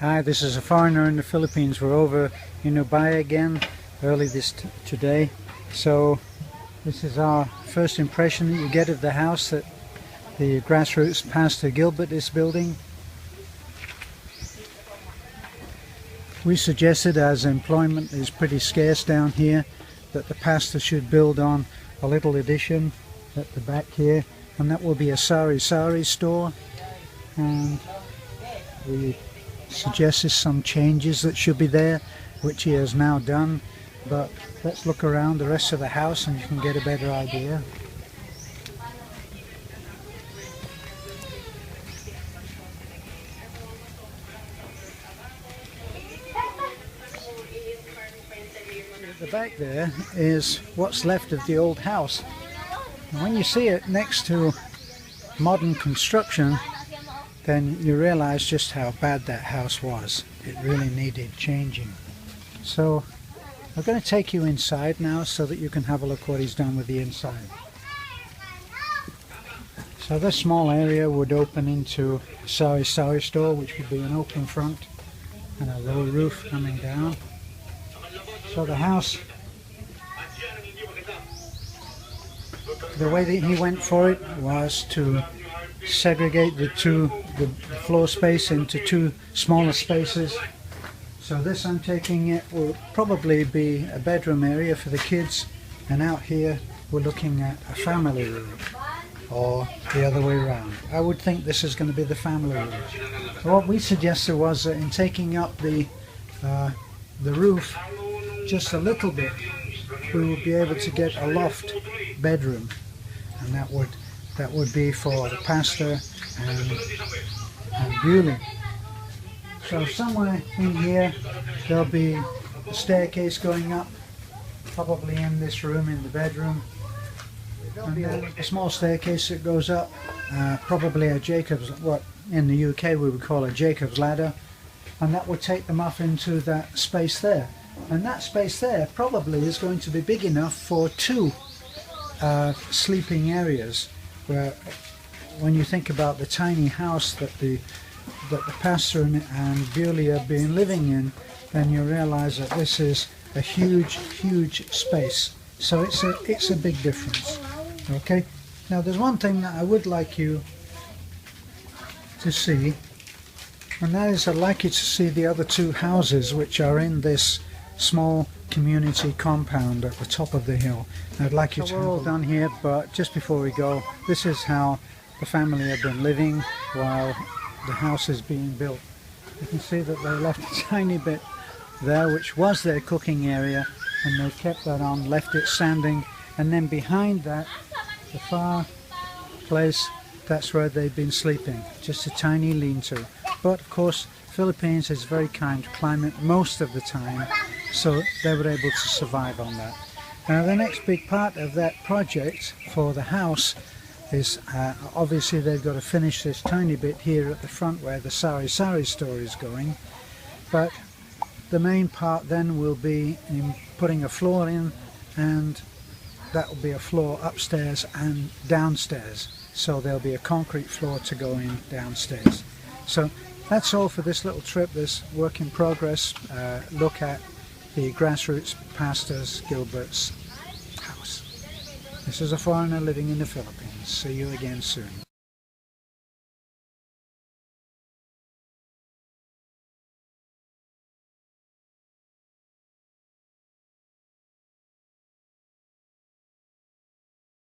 Hi, this is a foreigner in the Philippines. We're over in Ubaya again early today. So this is our first impression that you get of the house that the grassroots pastor Gilbert is building. We suggested, as employment is pretty scarce down here, that the pastor should build on a little addition at the back here, and that will be a sari store. And we suggested some changes that should be there, which he has now done, but let's look around the rest of the house and you can get a better idea. At the back there is what's left of the old house, and when you see it next to modern construction, then you realize just how bad that house was. It really needed changing. So I'm going to take you inside now so that you can have a look what he's done with the inside. So this small area would open into a sari store, which would be an open front and a low roof coming down. So the house, the way that he went for it was to segregate the floor space into two smaller spaces. So this, I'm taking it, will probably be a bedroom area for the kids, and out here we're looking at a family room, or the other way around. I would think this is going to be the family room. So what we suggested was that in taking up the roof just a little bit, we would be able to get a loft bedroom, and that would be for the pastor and Bewley. So somewhere in here there'll be a staircase going up, probably in this room, in the bedroom, and then a small staircase that goes up, probably a Jacob's, what in the UK we would call a Jacob's ladder, and that would take them up into that space there. And that space there probably is going to be big enough for two sleeping areas, where when you think about the tiny house that the pastor and Bewley have been living in, then you realize that this is a huge space. So it's a big difference. Okay, now there's one thing that I would like you to see, and that is I'd like you to see the other two houses which are in this small community compound at the top of the hill. I'd like you to. We're all done here, but just before we go, this is how the family have been living while the house is being built. You can see that they left a tiny bit there, which was their cooking area, and they kept that on, left it standing, and then behind that, the far place, that's where they've been sleeping, just a tiny lean-to. But of course, Philippines is a very kind climate most of the time, so they were able to survive on that. Now the next big part of that project for the house is obviously they've got to finish this tiny bit here at the front where the sari store is going, but the main part then will be in putting a floor in, and that will be a floor upstairs and downstairs, so there'll be a concrete floor to go in downstairs. So that's all for this little trip, this work in progress look at the grassroots pastor's Gilbert's house. This is a foreigner living in the Philippines. See you again soon.